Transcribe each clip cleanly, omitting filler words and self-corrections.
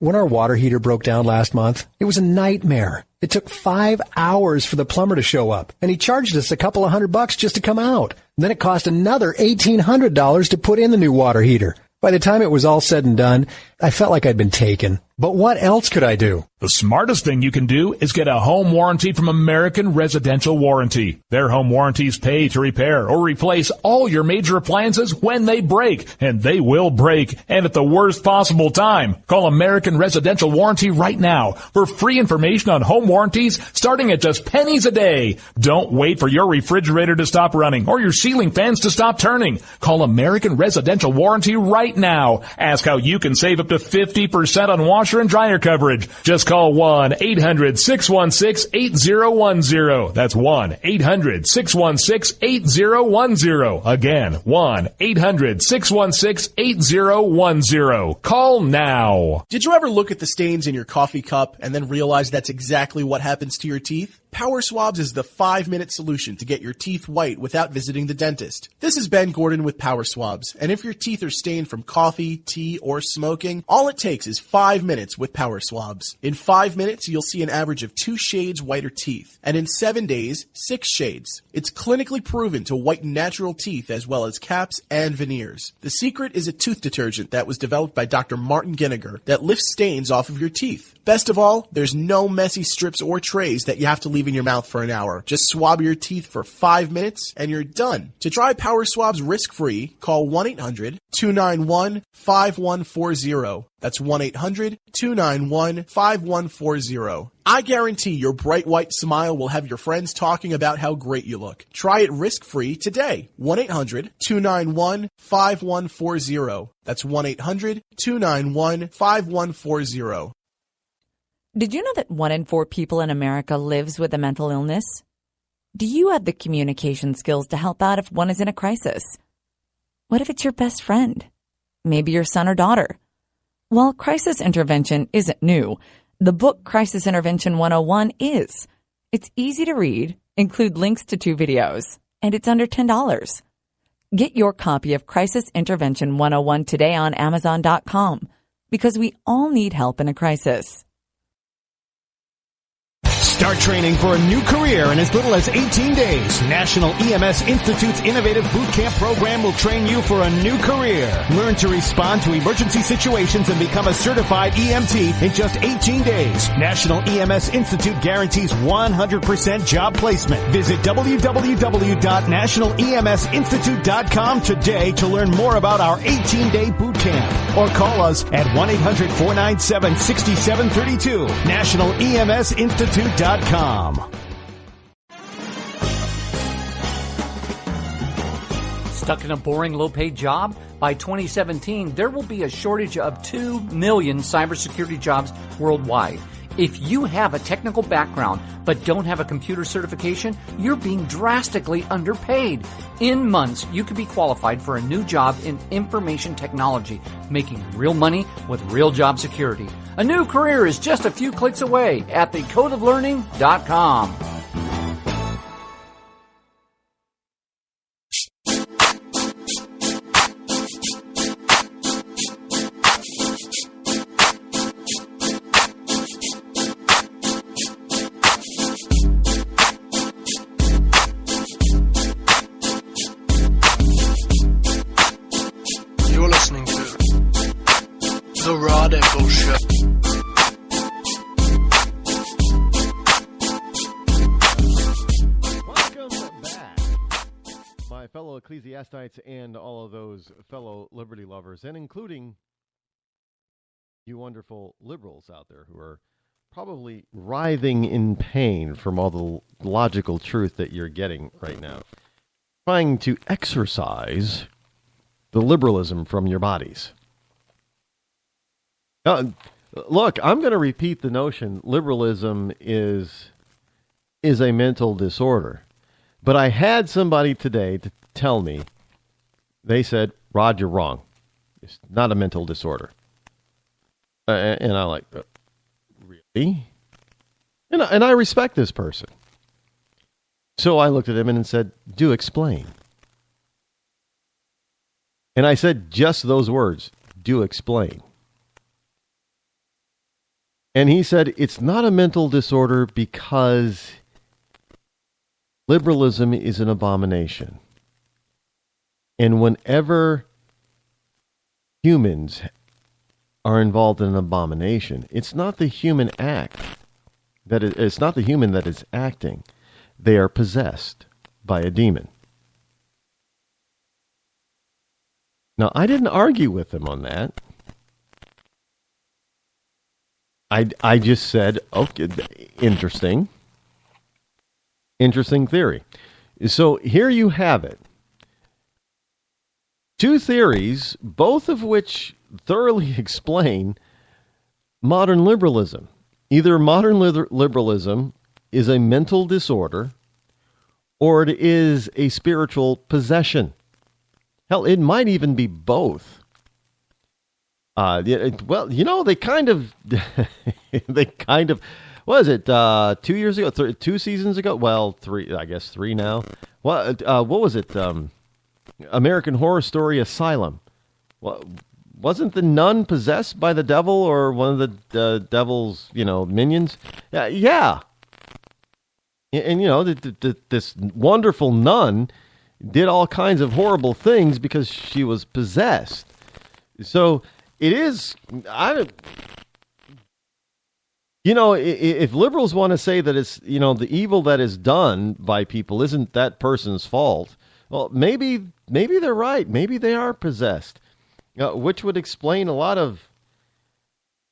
When our water heater broke down last month, it was a nightmare. It took 5 hours for the plumber to show up, and he charged us a couple of $100 just to come out. And then it cost another $1,800 to put in the new water heater. By the time it was all said and done, I felt like I'd been taken. But what else could I do? The smartest thing you can do is get a home warranty from American Residential Warranty. Their home warranties pay to repair or replace all your major appliances when they break, and they will break, and at the worst possible time. Call American Residential Warranty right now for free information on home warranties starting at just pennies a day. Don't wait for your refrigerator to stop running or your ceiling fans to stop turning. Call American Residential Warranty right now. Ask how you can save up to 50% on washer and dryer coverage. Just call 1-800-616-8010. That's 1-800-616-8010. Again, 1-800-616-8010. Call now. Did you ever look at the stains in your coffee cup and then realize that's exactly what happens to your teeth? Power Swabs is the 5-minute solution to get your teeth white without visiting the dentist. This is Ben Gordon with Power Swabs, and if your teeth are stained from coffee, tea, or smoking, all it takes is 5 minutes with Power Swabs. In 5 minutes, you'll see an average of 2 shades whiter teeth, and in 7 days, 6 shades. It's clinically proven to whiten natural teeth as well as caps and veneers. The secret is a tooth detergent that was developed by Dr. Martin Ginniger that lifts stains off of your teeth. Best of all, there's no messy strips or trays that you have to leave in your mouth for an hour. Just swab your teeth for 5 minutes and you're done. To try Power Swabs risk-free, call 1-800-291-5140. That's 1-800-291-5140. I guarantee your bright white smile will have your friends talking about how great you look. Try it risk-free today. 1-800-291-5140. That's 1-800-291-5140. Did you know that 1 in 4 people in America lives with a mental illness? Do you have the communication skills to help out if one is in a crisis? What if it's your best friend? Maybe your son or daughter? While crisis intervention isn't new, the book Crisis Intervention 101 is. It's easy to read, include links to 2 videos, and it's under $10. Get your copy of Crisis Intervention 101 today on Amazon.com, because we all need help in a crisis. Start training for a new career in as little as 18 days. National EMS Institute's innovative boot camp program will train you for a new career. Learn to respond to emergency situations and become a certified EMT in just 18 days. National EMS Institute guarantees 100% job placement. Visit www.nationaleMSinstitute.com today to learn more about our 18-day boot camp. Or call us at 1-800-497-6732. NationalEMSinstitute.com. Stuck in a boring, low-paid job? By 2017, there will be a shortage of 2 million cybersecurity jobs worldwide. If you have a technical background but don't have a computer certification, you're being drastically underpaid. In months, you could be qualified for a new job in information technology, making real money with real job security. A new career is just a few clicks away at thecodeoflearning.com. You're listening to The Rod Eccles Show. Fellow ecclesiastites and all of those fellow liberty lovers, and including you wonderful liberals out there who are probably writhing in pain from all the logical truth that you're getting right now, trying to exorcise the liberalism from your bodies. Look, I'm going to repeat the notion liberalism is a mental disorder. But I had somebody today to tell me, they said, Rod, you're wrong. It's not a mental disorder. And I'm like, really? And I respect this person. So I looked at him and said, do explain. And I said just those words, do explain. And he said it's not a mental disorder because liberalism is an abomination. And whenever humans are involved in an abomination, it's not the human act it's not the human that is acting. They are possessed by a demon. Now, I didn't argue with him on that. I just said, okay, interesting theory. So here you have it. Two theories, both of which thoroughly explain modern liberalism. Either modern liberalism is a mental disorder or it is a spiritual possession. Hell, it might even be both. Well, they kind of, what is it, 2 years ago, 2 seasons ago? Well, 3, I guess 3 now. What was it? American Horror Story Asylum. Well, wasn't the nun possessed by the devil or one of the devil's, minions? Yeah. And, this wonderful nun did all kinds of horrible things because she was possessed. So it is, if liberals want to say that it's, the evil that is done by people isn't that person's fault, well, maybe they're right. Maybe they are possessed, which would explain a lot of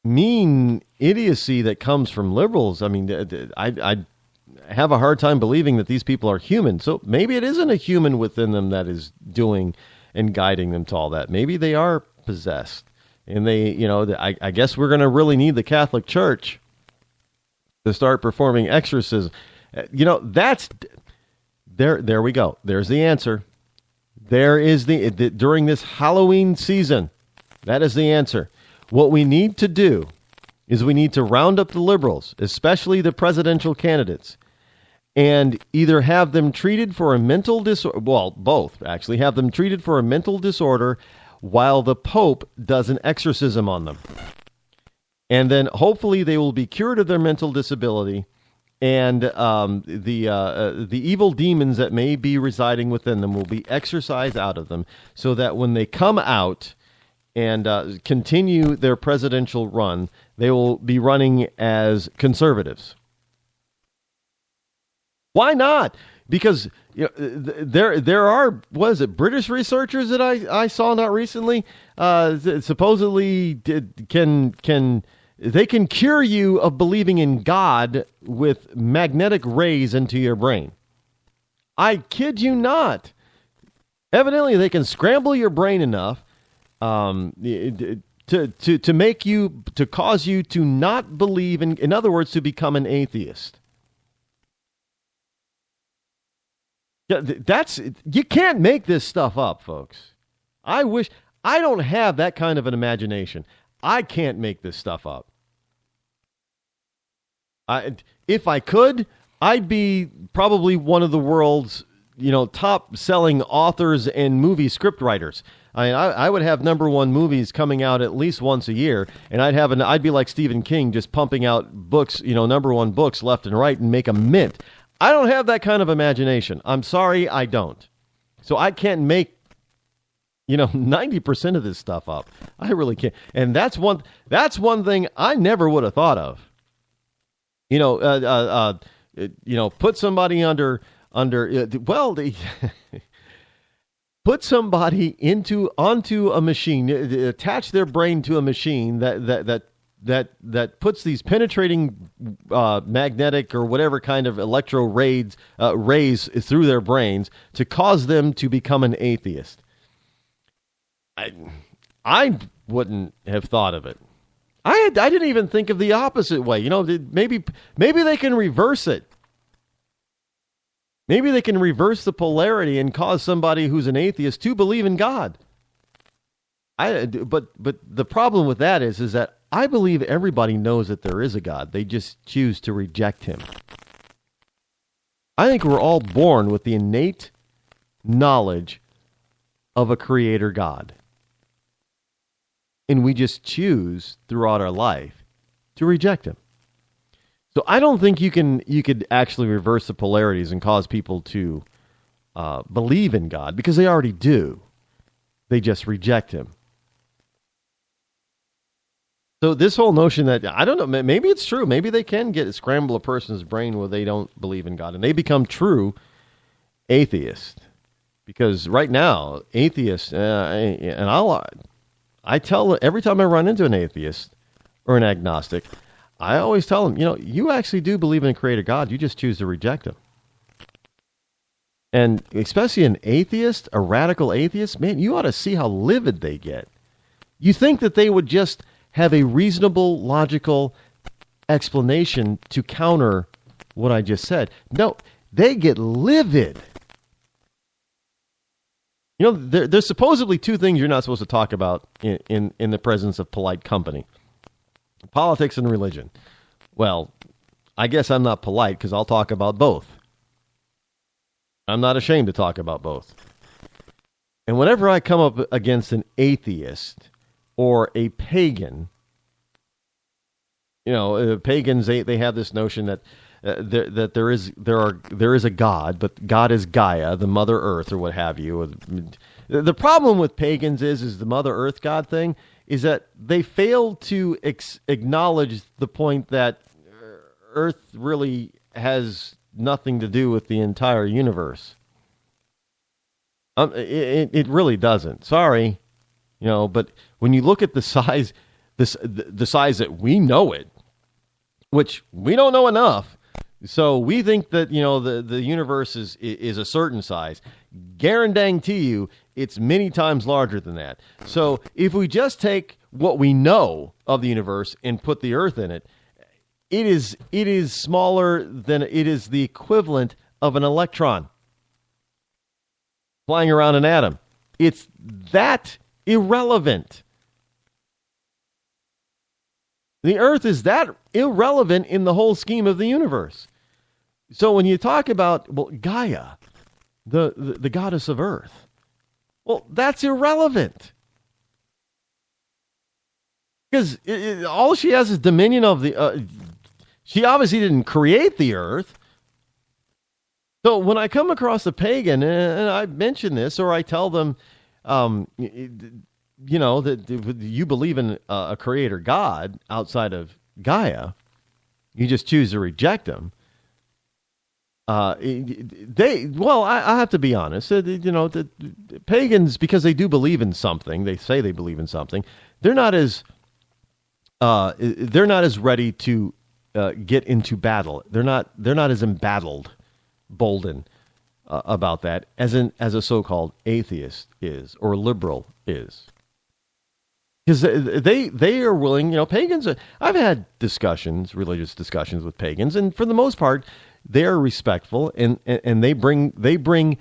mean idiocy that comes from liberals. I mean, I have a hard time believing that these people are human. So maybe it isn't a human within them that is doing and guiding them to all that. Maybe they are possessed. And I guess we're going to really need the Catholic Church to start performing exorcism. That's there we go. There's the answer. There is during this Halloween season, that is the answer. What we need to do is we need to round up the liberals, especially the presidential candidates, and either have them treated for a mental disorder, well, both actually, have them treated for a mental disorder while the Pope does an exorcism on them. And then hopefully they will be cured of their mental disability, and the evil demons that may be residing within them will be exorcised out of them, so that when they come out and continue their presidential run, they will be running as conservatives. Why not? Because there are, what is it, British researchers that I saw not recently supposedly they can cure you of believing in God with magnetic rays into your brain. I kid you not. Evidently, they can scramble your brain enough to make you, to cause you to not believe in other words, to become an atheist. Yeah, you can't make this stuff up, folks. I don't have that kind of an imagination. I can't make this stuff up. If I could, I'd be probably one of the world's, top selling authors and movie script writers. I would have #1 movies coming out at least once a year, and I'd be like Stephen King, just pumping out books, #1 books left and right and make a mint. I don't have that kind of imagination. I'm sorry, I don't. So I can't make, 90% of this stuff up. I really can't. And that's one thing I never would have thought of. Put somebody put somebody onto a machine, attach their brain to a machine that puts these penetrating magnetic or whatever kind of electro rays through their brains to cause them to become an atheist. I wouldn't have thought of it. I didn't even think of the opposite way. Maybe they can reverse it. Maybe they can reverse the polarity and cause somebody who's an atheist to believe in God. But the problem with that is that I believe everybody knows that there is a God. They just choose to reject him. I think we're all born with the innate knowledge of a creator God. And we just choose throughout our life to reject him. So I don't think you could actually reverse the polarities and cause people to believe in God, because they already do. They just reject him. So this whole notion that, I don't know, maybe it's true. Maybe they can scramble a person's brain where they don't believe in God and they become true atheists. Because right now, atheists, I tell every time I run into an atheist or an agnostic, I always tell them, you actually do believe in a creator God. You just choose to reject him. And especially an atheist, a radical atheist, man, you ought to see how livid they get. You think that they would just have a reasonable, logical explanation to counter what I just said. No, they get livid. There's supposedly two things you're not supposed to talk about in the presence of polite company. Politics and religion. Well, I guess I'm not polite because I'll talk about both. I'm not ashamed to talk about both. And whenever I come up against is or a pagan, pagans, they have this notion that there is a God, but God is Gaia, the Mother Earth, or what have you. The problem with pagans is the Mother Earth God thing is that they fail to acknowledge the point that Earth really has nothing to do with the entire universe. It really doesn't. Sorry, but when you look at the size, the size that we know it, which we don't know enough. So we think that, the universe is a certain size. Guarantee you, it's many times larger than that. So if we just take what we know of the universe and put the Earth in it, it is smaller than it is the equivalent of an electron flying around an atom. It's that irrelevant. The Earth is that irrelevant in the whole scheme of the universe. So when you talk about, Gaia, the goddess of Earth, that's irrelevant. Because all she has is dominion of the... she obviously didn't create the Earth. So when I come across a pagan, and I mention this, or I tell them, that you believe in a creator God outside of Gaia, you just choose to reject him. I have to be honest. The pagans, because they do believe in something, they say they believe in something. They're not as ready to get into battle. They're not as emboldened about that as a so-called atheist is, or liberal is. Because they are willing, pagans. I've had religious discussions with pagans, and for the most part, they are respectful, and they bring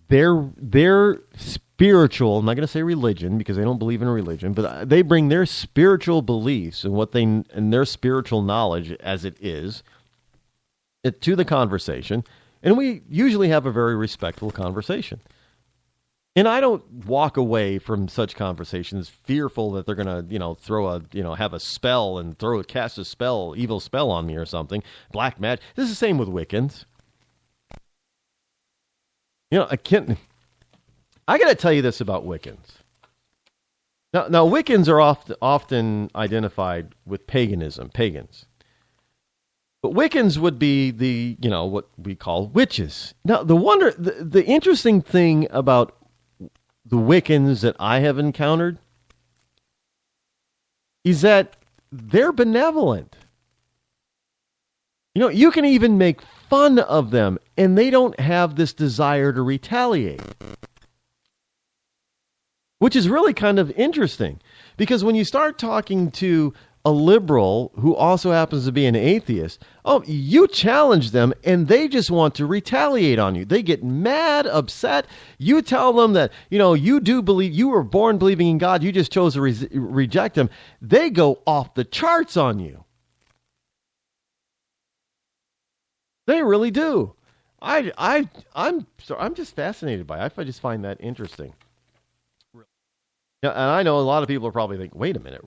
their spiritual. I'm not going to say religion because they don't believe in religion, but they bring their spiritual beliefs and their spiritual knowledge as it is to the conversation, and we usually have a very respectful conversation. And I don't walk away from such conversations fearful that they're going to, have a spell and cast a spell, evil spell on me or something. Black magic. This is the same with Wiccans. I got to tell you this about Wiccans. Now Wiccans are often identified with pagans. But Wiccans would be the, what we call witches. Now the interesting thing about the Wiccans that I have encountered is that they're benevolent. You can even make fun of them, and they don't have this desire to retaliate. Which is really kind of interesting, because when you start talking to a liberal who also happens to be an atheist, you challenge them and they just want to retaliate on you. They get mad, upset. You tell them that, you do believe, you were born believing in God, you just chose to reject him. They go off the charts on you. They really do. I'm just fascinated by it. I just find that interesting. Yeah, and I know a lot of people are probably thinking, wait a minute,